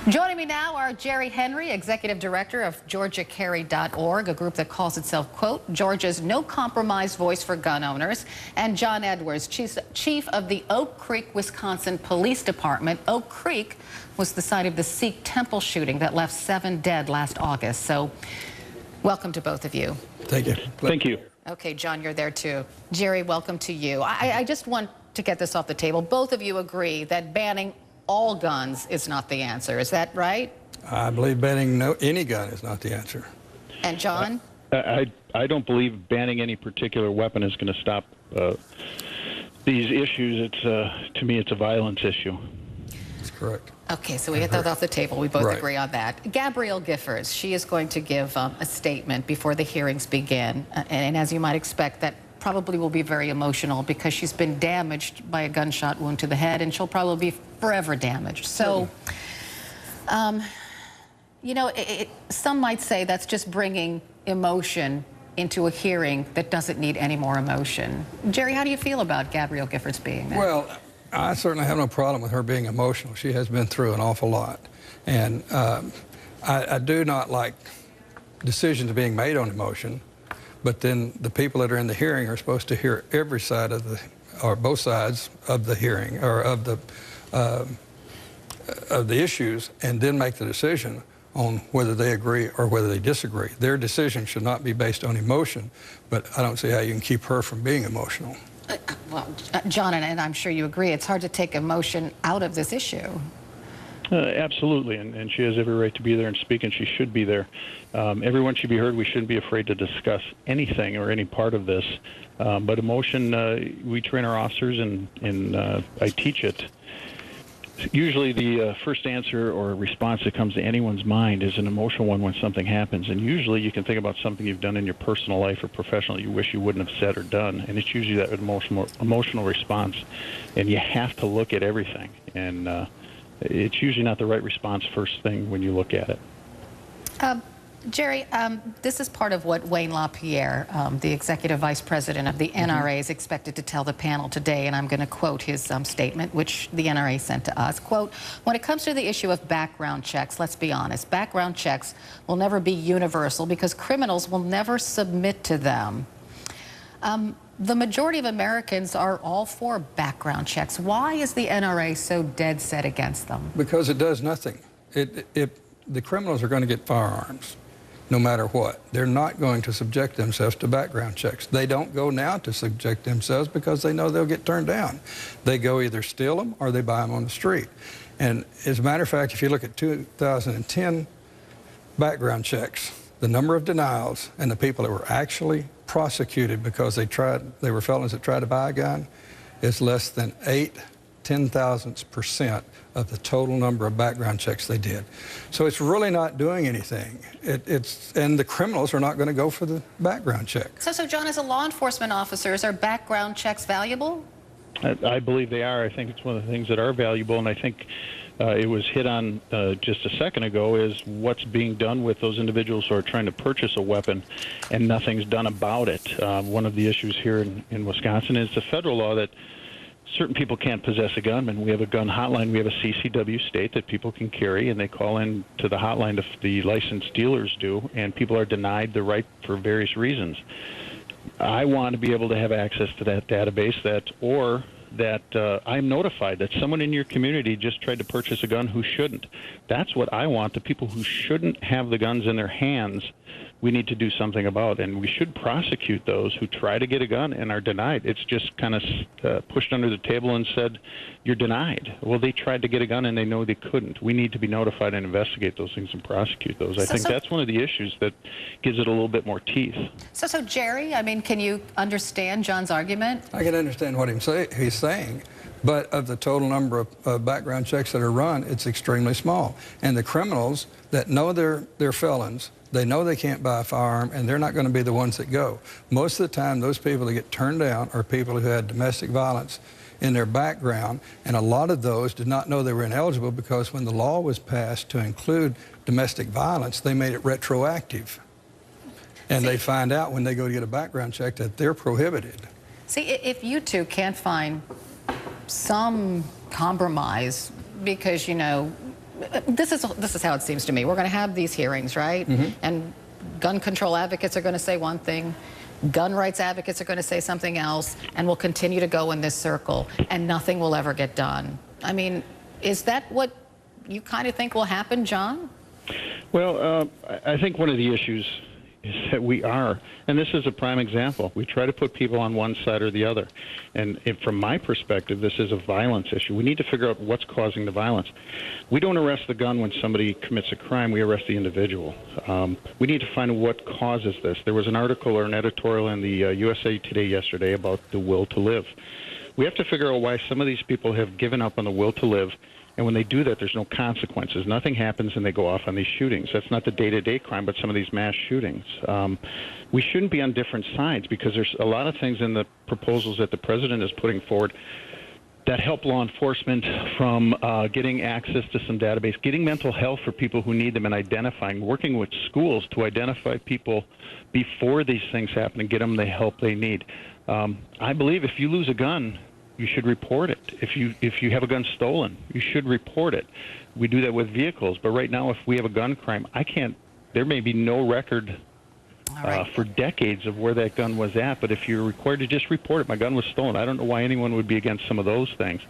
Joining me now are Jerry Henry, Executive Director of GeorgiaCarry.org, a group that calls itself, quote, Georgia's no compromise voice for gun owners, and John Edwards, Chief of the Oak Creek, Wisconsin Police Department. Oak Creek was the site of the Sikh temple shooting that left 7 dead last August. So welcome to both of you. Thank you. Thank you. Okay, John, you're there too. Jerry, welcome to you. I just want to get this off the table. Both of you agree that banning all guns is not the answer. Is that right? I believe banning any gun is not the answer. And John? I don't believe banning any particular weapon is going to stop these issues. To me, it's a violence issue. That's correct. Okay, so we get that off the table. We both Right. agree on that. Gabrielle Giffords, she is going to give a statement before the hearings begin. And as you might expect, that probably will be very emotional because she's been damaged by a gunshot wound to the head, and she'll probably be forever damaged. So, you know, some might say that's just bringing emotion into a hearing that doesn't need any more emotion. Jerry, how do you feel about Gabrielle Giffords being there? Well, I certainly have no problem with her being emotional. She has been through an awful lot. And I do not like decisions being made on emotion, but then the people that are in the hearing are supposed to hear every side of the, or both sides of the hearing, or of the issues, and then make the decision on whether they agree or whether they disagree. Their decision should not be based on emotion, but I don't see how you can keep her from being emotional. Well, John, and I'm sure you agree, it's hard to take emotion out of this issue. Absolutely, and she has every right to be there and speak, and she should be there. Everyone should be heard. We shouldn't be afraid to discuss anything or any part of this. But emotion, we train our officers, and I teach it. Usually the first answer or response that comes to anyone's mind is an emotional one when something happens. And usually you can think about something you've done in your personal life or professional you wish you wouldn't have said or done. And it's usually that emotional response. And you have to look at everything. And it's usually not the right response first thing when you look at it. Jerry, this is part of what Wayne LaPierre, the Executive Vice President of the NRA, is expected to tell the panel today, and I'm going to quote his statement, which the NRA sent to us. Quote, when it comes to the issue of background checks, let's be honest, background checks will never be universal because criminals will never submit to them. The majority of Americans are all for background checks. Why is the NRA so dead set against them? Because it does nothing. The criminals are going to get firearms no matter what. They're not going to subject themselves to background checks. They don't go now to subject themselves because they know they'll get turned down. They go either steal them or they buy them on the street. And as a matter of fact, if you look at 2010 background checks, the number of denials and the people that were actually prosecuted because they were felons that tried to buy a gun is less than 0.8% of the total number of background checks they did. So it's really not doing anything. And the criminals are not going to go for the background check. So John, as a law enforcement officer, are background checks valuable? I believe they are. I think it's one of the things that are valuable, and I think it was hit on just a second ago, is what's being done with those individuals who are trying to purchase a weapon and nothing's done about it. One of the issues here in Wisconsin is the federal law that certain people can't possess a gun, and we have a gun hotline. We have a CCW state that people can carry, and they call in to the hotline if the licensed dealers do, and people are denied the right for various reasons. I want to be able to have access to that database that I'm notified that someone in your community just tried to purchase a gun who shouldn't. That's what I want. The people who shouldn't have the guns in their hands, we need to do something about, and we should prosecute those who try to get a gun and are denied. It's just kind of pushed under the table and said, you're denied. Well, they tried to get a gun and they know they couldn't. We need to be notified and investigate those things and prosecute those. I think that's one of the issues that gives it a little bit more teeth. So Jerry, I mean, can you understand John's argument? I can understand what he's saying, but of the total number of background checks that are run, it's extremely small. And the criminals that know they're felons, they know they can't buy a firearm, and they're not going to be the ones that go. Most of the time, those people that get turned down are people who had domestic violence in their background, and a lot of those did not know they were ineligible because when the law was passed to include domestic violence, they made it retroactive. And they find out when they go to get a background check that they're prohibited. See, if you two can't find some compromise because, you know, this is how it seems to me. We're going to have these hearings, right? And gun control advocates are going to say one thing, gun rights advocates are going to say something else, and we'll continue to go in this circle, and nothing will ever get done. I mean, is that what you kind of think will happen, John? Well, I think one of the issues is that we are, and this is a prime example, we try to put people on one side or the other. And from my perspective, this is a violence issue. We need to figure out what's causing the violence. We don't arrest the gun when somebody commits a crime, we arrest the individual. We need to find what causes this. There was an article or an editorial in the USA Today yesterday about the will to live. We have to figure out why some of these people have given up on the will to live. And when they do that, there's no consequences. Nothing happens and they go off on these shootings. That's not the day-to-day crime, but some of these mass shootings. We shouldn't be on different sides because there's a lot of things in the proposals that the president is putting forward that help law enforcement from getting access to some database, getting mental health for people who need them, and identifying, working with schools to identify people before these things happen and get them the help they need. I believe if you lose a gun, you should report it. If you have a gun stolen, you should report it. We do that with vehicles, but right now if we have a gun crime, there may be no record for decades of where that gun was at, but if you're required to just report it, my gun was stolen. I don't know why anyone would be against some of those things.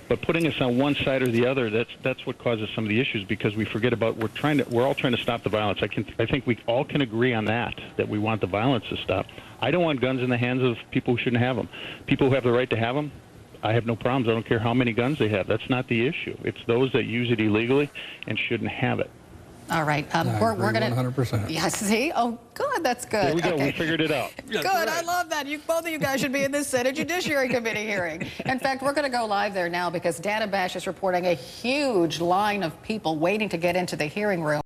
But putting us on one side or the other, that's what causes some of the issues because we forget about we're all trying to stop the violence. I think we all can agree on that we want the violence to stop. I don't want guns in the hands of people who shouldn't have them. People who have the right to have them, I have no problems. I don't care how many guns they have. That's not the issue. It's those that use it illegally and shouldn't have it. All right. We're going to 100%. Yeah, see? Oh, good. That's good. There we go. Okay. We figured it out. Good. I love that. Both of you guys should be in this Senate Judiciary Committee hearing. In fact, we're going to go live there now because Dana Bash is reporting a huge line of people waiting to get into the hearing room.